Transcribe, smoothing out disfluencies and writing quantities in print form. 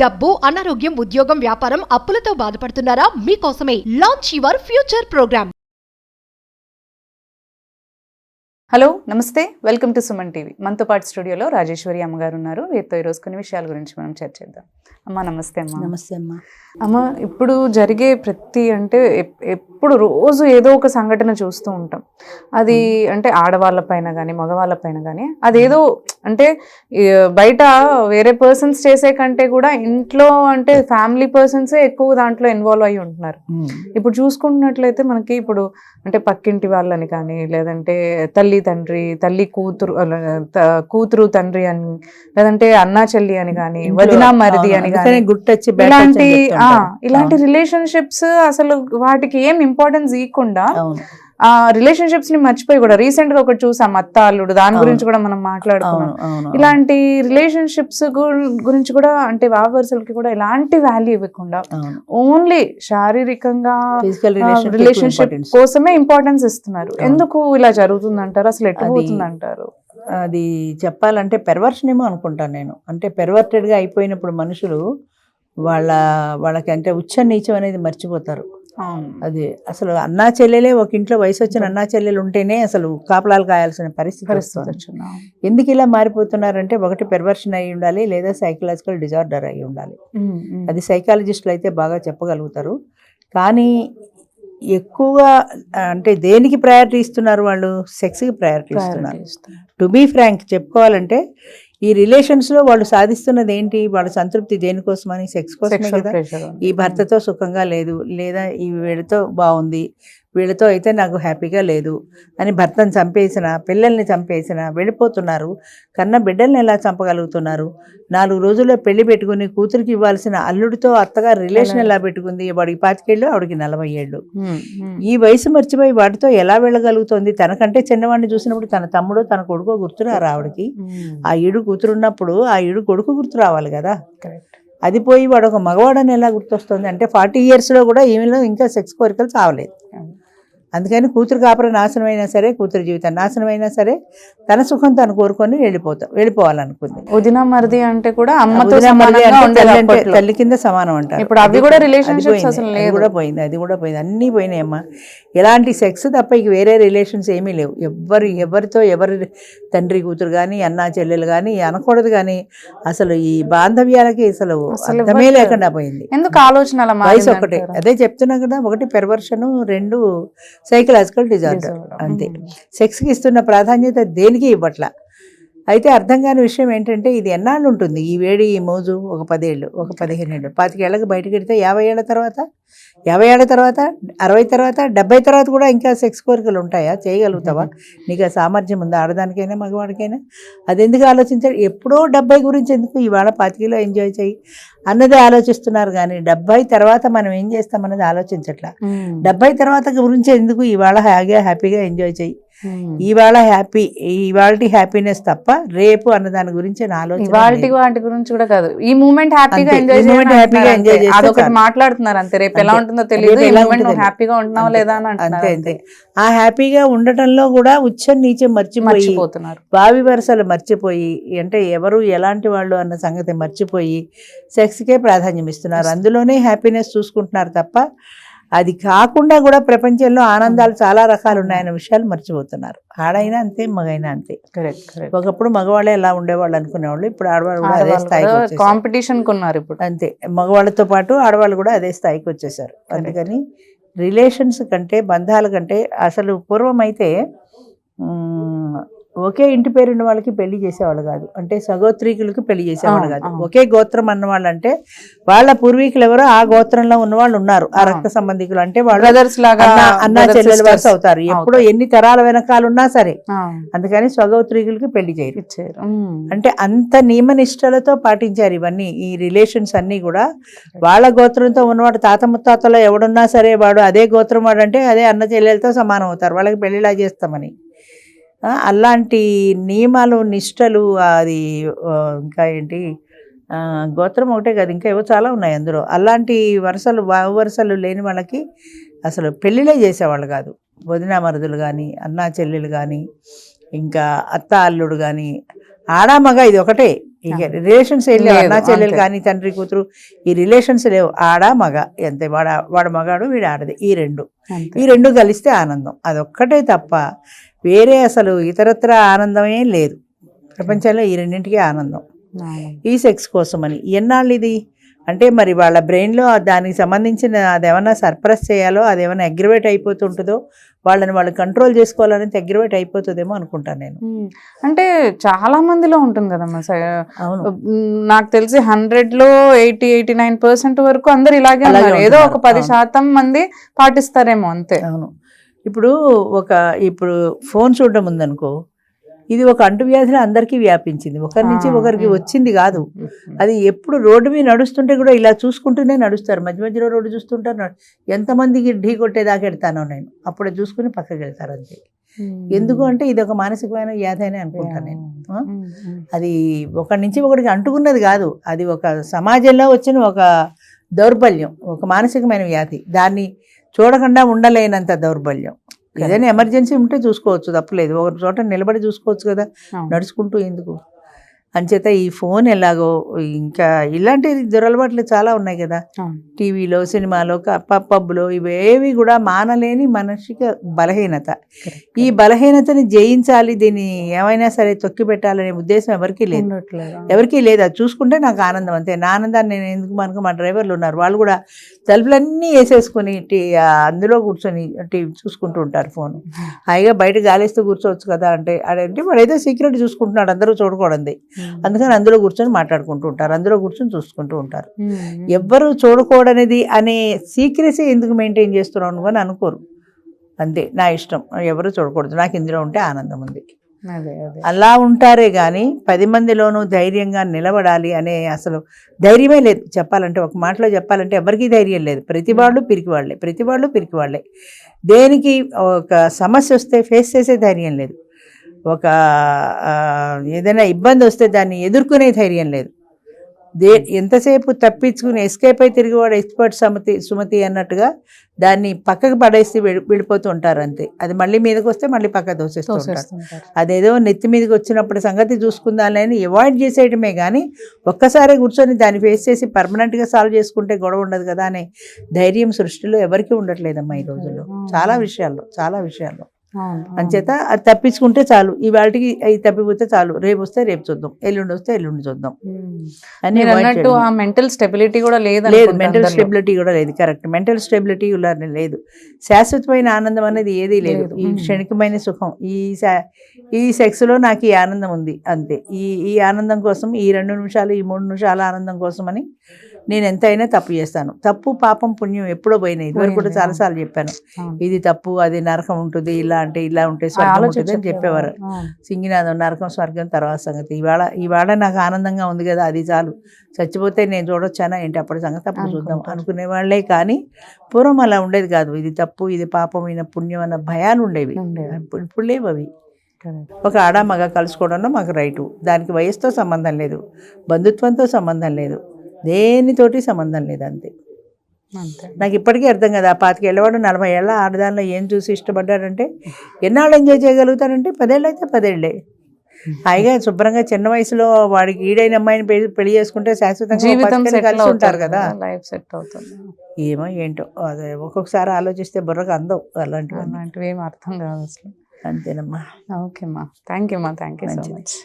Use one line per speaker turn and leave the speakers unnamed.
డబ్బు, అనారోగ్యం, ఉద్యోగం, వ్యాపారం, అప్పులతో బాధపడుతున్నారా? మీకోసమే launch your future program.
Hello నమస్తే, వెల్కమ్ టు సుమన్ టీవీ. మనతో పాటు స్టూడియోలో రాజేశ్వరి అమ్మగారు ఉన్నారు. వీరితో ఈరోజు కొన్ని విషయాల గురించి మనం చర్చిద్దాం. అమ్మ నమస్తే. అమ్మ
నమస్తే అమ్మ.
అమ్మ, ఇప్పుడు జరిగే ప్రతి ఎప్పుడు రోజు ఏదో ఒక సంఘటన చూస్తూ ఉంటాం. అది అంటే ఆడవాళ్ళపైన కానీ మగవాళ్ళపైన కానీ అదేదో అంటే బయట వేరే పర్సన్స్ చేసే కంటే కూడా ఇంట్లో అంటే ఫ్యామిలీ పర్సన్సే ఎక్కువ దాంట్లో ఇన్వాల్వ్ అయ్యి ఉంటున్నారు. ఇప్పుడు చూసుకుంటున్నట్లయితే మనకి ఇప్పుడు అంటే పక్కింటి వాళ్ళని కానీ లేదంటే తల్లి తండ్రి, తల్లి కూతురు తండ్రి అని, లేదంటే అన్నా చెల్లి అని కానీ, వదినా మరిది అని కానీ,
గుట్టొచ్చి
ఇలాంటి రిలేషన్షిప్స్ అసలు వాటికి ఏం ఇంపార్టెన్స్ ఇవ్వకుండా ఆ రిలేషన్షిప్స్ ని మర్చిపోయి కూడా రీసెంట్ గా ఒకటి చూసాం, అత్త అల్లుడు, దాని గురించి కూడా మనం మాట్లాడుకున్నాం. ఇలాంటి రిలేషన్షిప్స్ గురించి కూడా అంటే వావర్సలకి కూడా ఎలాంటి వాల్యూ ఇవ్వకుండా ఓన్లీ శారీరకంగా రిలేషన్షిప్ కోసమే ఇంపార్టెన్స్ ఇస్తున్నారు. ఎందుకు ఇలా జరుగుతుంది అంటారు? అసలు ఎట్లా పోతుంది అంటారు?
అది చెప్పాలంటే పెర్వర్షన్ ఏమో అనుకుంటాను నేను. అంటే పెర్వర్టెడ్గా అయిపోయినప్పుడు మనుషులు వాళ్ళకి అంటే ఉచ్చ నీచం అనేది మర్చిపోతారు. అది అసలు అన్నా చెల్లెలే ఒక ఇంట్లో వయసు వచ్చిన అన్నా చెల్లెలు ఉంటేనే అసలు కాపలాలు కాయాల్సిన పరిస్థితి వస్తుంది. ఎందుకు ఇలా మారిపోతున్నారంటే ఒకటి పెర్వర్షన్ అయి ఉండాలి, లేదా సైకలాజికల్ డిజార్డర్ అయి ఉండాలి. అది సైకాలజిస్టులు అయితే బాగా చెప్పగలుగుతారు. కానీ ఎక్కువగా అంటే దేనికి ప్రయారిటీ ఇస్తున్నారు వాళ్ళు? సెక్స్కి ప్రయారిటీ ఇస్తున్నారు. టు బీ ఫ్రాంక్ చెప్పుకోవాలంటే ఈ రిలేషన్స్లో వాళ్ళు సాధిస్తున్నది ఏంటి? వాళ్ళ సంతృప్తి దేనికోసమని? సెక్స్ కోసమే కదా. ఈ భర్తతో సుఖంగా లేదు, లేదా ఈ వీడితో బాగుంది, వీళ్ళతో అయితే నాకు హ్యాపీగా లేదు అని భర్తను చంపేసిన, పిల్లల్ని చంపేసిన వెళ్ళిపోతున్నారు. కన్న బిడ్డల్ని ఎలా చంపగలుగుతున్నారు? 4 రోజుల్లో పెళ్లి పెట్టుకుని కూతురికి ఇవ్వాల్సిన అల్లుడితో అత్తగారు రిలేషన్ ఎలా పెట్టుకుంది? వాడికి 25 ఏళ్ళు, ఆవిడికి 40 ఏళ్ళు. ఈ వయసు మర్చిపోయి వాటితో ఎలా వెళ్ళగలుగుతుంది? తనకంటే చిన్నవాడిని చూసినప్పుడు తన తమ్ముడు, తన కొడుకో గుర్తురారు ఆవిడకి. ఆ ఈడు కూతురున్నప్పుడు ఆ ఈడు కొడుకు గుర్తు రావాలి కదా. అది పోయి వాడు ఒక మగవాడని ఎలా గుర్తొస్తుంది? అంటే 40 ఇయర్స్లో కూడా ఈమెలో ఇంకా సెక్స్ కోరికలు చావలేదు. అందుకని కూతురు కాపురం నాశనం అయినా సరే, కూతురు జీవితం నాశనం అయినా సరే, తన సుఖం తను కోరుకొని వెళ్ళిపోవాలనుకుంది.
వదిన మరిది అంటే కూడా అమ్మతో
తల్లి కింద సమానం అంటారు.
ఇప్పుడు అవి కూడా రిలేషన్షిప్స్ అసలు లేదు.
కూడా పోయింది, అది కూడా పోయింది, అన్నీ పోయినాయమ్మా. ఎలాంటి సెక్స్ తప్ప ఇక వేరే రిలేషన్స్ ఏమీ లేవు. ఎవరితో ఎవరి తండ్రి కూతురు కానీ, అన్నా చెల్లెలు కానీ అనకూడదు. కానీ అసలు ఈ బాంధవ్యాలకి అసలు అర్థమే లేకుండా పోయింది.
ఎందుకు ఆలోచన
వయసు ఒకటే. అదే చెప్తున్నా కదా, ఒకటి పెర్వర్షన్, 2 సైకలాజికల్ డిజార్డర్. అంతే. సెక్స్కి ఇస్తున్న ప్రాధాన్యత దేనికి ఇవ్వట్లా. అయితే అర్థం కాని విషయం ఏంటంటే ఇది ఎన్నాళ్ళు ఉంటుంది ఈ వేడి, ఈ మోజు? ఒక 10 ఏళ్ళు, ఒక 15 ఏళ్ళు, 25 ఏళ్ళకి బయటకు వెడితే 50 ఏళ్ళ తర్వాత, 50 ఏళ్ళ తర్వాత, 60 తర్వాత, 70 తర్వాత కూడా ఇంకా సెక్స్ కోరికలు ఉంటాయా? చేయగలుగుతావా? నీకు ఆ సామర్థ్యం ఉందా? ఆడదానికైనా మగవాడికైనా. అది ఎందుకు ఆలోచించాలి? ఎప్పుడో 70 గురించి ఎందుకు? ఇవాళ 25లో ఎంజాయ్ చేయి అన్నదే ఆలోచిస్తున్నారు. కానీ 70 తర్వాత మనం ఏం చేస్తామన్నది ఆలోచించట్లా. 70 తర్వాత గురించి ఎందుకు? ఇవాళ హ్యాపీగా ఎంజాయ్ చేయి, ఇవాళ ఇవాళ హ్యాపీనెస్ తప్ప రేపు అన్న దాని గురించి
వాటి గురించి కూడా కాదు. ఈ మూమెంట్ హ్యాపీగా ఎంజాయ్ చేసి మాట్లాడుతున్నారు అంతే. రేపు ఎలా ఉంటుందో తెలియదు, హ్యాపీగా ఉంటున్నావా లేదా అని
అంతే అంతే. ఆ హ్యాపీగా ఉండటంలో కూడా ఉచ్చం నీచం మర్చిపోతున్నారు. భావి వరుసలు మర్చిపోయి, అంటే ఎవరు ఎలాంటి వాళ్ళు అన్న సంగతి మర్చిపోయి సెక్స్కే ప్రాధాన్యం ఇస్తున్నారు. అందులోనే హ్యాపీనెస్ చూసుకుంటున్నారు తప్ప అది కాకుండా కూడా ప్రపంచంలో ఆనందాలు చాలా రకాలు ఉన్నాయన్న విషయాలు మర్చిపోతున్నారు. ఆడైనా అంతే, మగైనా అంతే. ఒకప్పుడు మగవాళ్ళే ఎలా ఉండేవాళ్ళు అనుకునేవాళ్ళు, ఇప్పుడు ఆడవాళ్ళు కూడా అదే స్థాయికి
కాంపిటీషన్ కొన్నారు ఇప్పుడు.
అంతే, మగవాళ్ళతో పాటు ఆడవాళ్ళు కూడా అదే స్థాయికి వచ్చేసారు. అందుకని రిలేషన్స్ కంటే, బంధాల కంటే అసలు పూర్వం అయితే ఒకే ఇంటి పేరున్న వాళ్ళకి పెళ్లి చేసేవాళ్ళు కాదు. అంటే సగోత్రీకులకి పెళ్లి చేసేవాళ్ళు కాదు. ఒకే గోత్రం అన్నవాళ్ళు అంటే వాళ్ళ పూర్వీకులు ఎవరో ఆ గోత్రంలో ఉన్న వాళ్ళు ఉన్నారు, ఆ రక్త సంబంధికులు. అంటే వాళ్ళు అన్నా చెల్లెలు వరుస అవుతారు ఎప్పుడో, ఎన్ని తరాల వెనకాలు ఉన్నా సరే. అందుకని సగోత్రీకులకి పెళ్లి చేయరు. అంటే అంత నియమనిష్టలతో పాటించారు ఇవన్నీ. ఈ రిలేషన్స్ అన్నీ కూడా వాళ్ళ గోత్రంతో ఉన్నవాడు, తాత ముత్తాతలో ఎవడున్నా సరే వాడు అదే గోత్రం వాడు అంటే అదే అన్న చెల్లెలతో సమానం అవుతారు. వాళ్ళకి పెళ్లిలా చేస్తామని అలాంటి నియమాలు, నిష్టలు, అది ఇంకా ఏంటి, గోత్రం ఒకటే కాదు, ఇంకా ఏవో చాలా ఉన్నాయి అందులో. అలాంటి వరుసలు లేని వాళ్ళకి అసలు పెళ్ళిళ్ళే చేసేవాళ్ళు కాదు. వదిన మరుదులు కానీ, అన్నా చెల్లెలు కానీ, ఇంకా అత్త అల్లుడు కానీ, ఆడా మగ ఇది ఒకటే. ఇక రిలేషన్స్ ఏం లేవు,
లేదు,
అన్నా చెల్లెలు
అంతే.
కానీ తండ్రి కూతురు ఈ రిలేషన్స్ లేవు, ఆడ మగ అంతే, వాడు మగాడు వీడు ఆడది, ఈ రెండు కలిస్తే ఆనందం, అదొక్కటే తప్ప వేరే అసలు ఇతరత్ర ఆనందమే లేదు ప్రపంచంలో, ఈ రెండింటికి ఆనందం. ఈ సెక్స్ కోసమని ఎన్నాళ్ళు ఇది అంటే మరి వాళ్ళ బ్రెయిన్లో దానికి సంబంధించిన అదేమన్నా సర్ప్రెస్ చేయాలో, అదేమన్నా అగ్రివేట్ అయిపోతుంటుందో, వాళ్ళని వాళ్ళు కంట్రోల్ చేసుకోవాలని అగ్రివేట్ అయిపోతుందేమో అనుకుంటాను నేను.
అంటే చాలా మందిలో ఉంటుంది కదమ్మా.
అవును,
నాకు తెలిసి 100లో 80-89% వరకు అందరు ఇలాగే ఉన్నారు. ఏదో ఒక 10% మంది పాటిస్తారేమో అంతే.
అవును. ఇప్పుడు ఫోన్ చూడడం ఉందనుకో, ఇది ఒక అంటువ్యాధిలో అందరికీ వ్యాపించింది, ఒకరి నుంచి ఒకరికి వచ్చింది కాదు. అది ఎప్పుడు రోడ్డు మీద నడుస్తుంటే కూడా ఇలా చూసుకుంటూనే నడుస్తారు, మధ్య మధ్యలో రోడ్డు చూస్తుంటారు. ఎంతమందికి ఢీ కొట్టేదాకా వెళ్తానో నేను, అప్పుడే చూసుకుని పక్కకి వెళ్తారు అంతే. ఎందుకు అంటే ఇది ఒక మానసికమైన వ్యాధి అని అనుకుంటాను నేను. అది ఒకరి నుంచి ఒకరికి అంటుకున్నది కాదు, అది ఒక సమాజంలో వచ్చిన ఒక దౌర్బల్యం, ఒక మానసికమైన వ్యాధి. దాన్ని చూడకుండా ఉండలేనంత దౌర్బల్యం. ఏదైనా ఎమర్జెన్సీ ఉంటే చూసుకోవచ్చు, తప్పలేదు, ఒక చోట నిలబడి చూసుకోవచ్చు కదా, నడుచుకుంటూ ఎందుకు. అంచేత ఈ ఫోన్ ఎలాగో ఇంకా ఇలాంటి దురలవాట్లు చాలా ఉన్నాయి కదా, టీవీలో, సినిమాలో, పబ్లో, ఇవేవి కూడా మానలేని మానసిక బలహీనత. ఈ బలహీనతని జయించాలి, దీన్ని ఏమైనా సరే తొక్కి పెట్టాలనే ఉద్దేశం ఎవరికీ లేదు. అది చూసుకుంటే నాకు ఆనందం అంతే. నా ఆనందాన్ని నేను ఎందుకు, మనకు మా డ్రైవర్లు ఉన్నారు, వాళ్ళు కూడా తలుపులన్నీ వేసేసుకుని అందులో కూర్చొని టీవీ చూసుకుంటూ ఉంటారు, ఫోన్ హాయిగా బయట గాలిస్తూ కూర్చోవచ్చు కదా అంటే, అదేంటి వాడైతే సీక్రెట్ చూసుకుంటున్నాడు, అందరూ చూడకూడదు, అందుకని అందులో కూర్చొని మాట్లాడుకుంటూ ఉంటారు, అందులో కూర్చొని చూసుకుంటూ ఉంటారు. ఎవ్వరు చూడకూడనిది అనే సీక్రెసీ ఎందుకు మెయింటైన్ చేస్తున్నావు నువ్వు అని అనుకోరు, అంతే. నా ఇష్టం, ఎవరు చూడకూడదు, నాకు ఇందులో ఉంటే ఆనందం ఉంది, అలా ఉంటారే కానీ 10 మందిలోనూ ధైర్యంగా నిలబడాలి అనే అసలు ధైర్యమే లేదు. చెప్పాలంటే ఒక మాటలో చెప్పాలంటే ఎవరికీ ధైర్యం లేదు. ప్రతి వాళ్ళు పిరికి వాళ్ళే. దేనికి ఒక సమస్య వస్తే ఫేస్ చేసే ధైర్యం లేదు, ఒక ఏదైనా ఇబ్బంది వస్తే దాన్ని ఎదుర్కొనే ధైర్యం లేదు. ఎంతసేపు తప్పించుకుని ఎస్కేప్ అయి తిరిగివాడు ఎక్స్పర్ట్ సుమతి అన్నట్టుగా దాన్ని పక్కకు పడేసి వెళ్ళిపోతూ ఉంటారు అంతే. అది మళ్ళీ మీదకి వస్తే మళ్ళీ పక్క దోసేస్తూ ఉంటారు. అదేదో నెత్తి మీదకి వచ్చినప్పుడు సంగతి చూసుకుందాలని అవాయిడ్ చేసేయటమే కానీ ఒక్కసారి కూర్చొని దాన్ని ఫేస్ చేసి పర్మనెంట్గా సాల్వ్ చేసుకుంటే గొడవ ఉండదు కదా అనే ధైర్యం సృష్టిలో ఎవరికీ ఉండట్లేదమ్మా ఈ రోజుల్లో, చాలా విషయాల్లో. అంచేత అది తప్పించుకుంటే చాలు, ఇవాళకి అది తప్పిపోతే చాలు, రేపు వస్తే రేపు చూద్దాం, ఎల్లుండి వస్తే ఎల్లుండి చూద్దాం అని.
మెంటల్ స్టెబిలిటీ కూడా లేదు,
మెంటల్ స్టెబిలిటీ కూడా లేదు, కరెక్ట్. మెంటల్ స్టెబిలిటీ లేదు, శాశ్వతమైన ఆనందం అనేది ఏదీ లేదు. ఈ క్షణికమైన సుఖం, ఈ సెక్స్లో నాకు ఈ ఆనందం ఉంది అంతే. ఈ ఆనందం కోసం, ఈ 2 నిమిషాలు, ఈ 3 నిమిషాల ఆనందం కోసం అని నేను ఎంతైనా తప్పు చేస్తాను. తప్పు, పాపం, పుణ్యం ఎప్పుడో పోయినాయి. ఇదివరకు కూడా చాలాసార్లు చెప్పాను, ఇది తప్పు, అది నరకం ఉంటుంది, ఇలా ఉంటే స్వర్గం ఉంటుంది అని చెప్పేవారు. సింగినాథం, నరకం స్వర్గం తర్వాత సంగతి. ఇవాళ నాకు ఆనందంగా ఉంది కదా, అది చాలు. చచ్చిపోతే నేను చూడొచ్చానా ఏంటి, అప్పటి సంగతి అప్పుడు చూద్దాం అనుకునే వాళ్ళే కానీ పూర్వం అలా ఉండేది కాదు. ఇది తప్పు, ఇది పాపం, ఇది పుణ్యం అన్న భయాలు ఉండేవి, ఇప్పుడు లేవు అవి. ఒక ఆడ మగ కలుసుకోవడంలో మాకు రైటు, దానికి వయసుతో సంబంధం లేదు, బంధుత్వంతో సంబంధం లేదు, దేనితోటి సంబంధం లేదు అంతే. నాకు ఇప్పటికీ అర్థం కదా, 25 ఏళ్ళవాడు 40 ఏళ్ళ ఆడదానిలో ఏం చూసి ఇష్టపడ్డాడంటే ఎన్నాళ్ళు ఎంజాయ్ చేయగలుగుతాడంటే 10 ఏళ్ళు అయితే 10 ఏళ్ళే హాయిగా శుభ్రంగా చిన్న వయసులో వాడికి ఈడైన అమ్మాయిని పెళ్లి చేసుకుంటే శాశ్వతంగా కలిసి ఉంటారు కదా,
లైఫ్ సెట్ అవుతుంది.
ఏమో ఏంటో అదే ఒక్కొక్కసారి ఆలోచిస్తే బుర్రకు అందవు అలాంటివి
ఏం అర్థం కాదు అసలు.
అంతేనమ్మా.
ఓకేమ్మా, థ్యాంక్ యూ సో మచ్.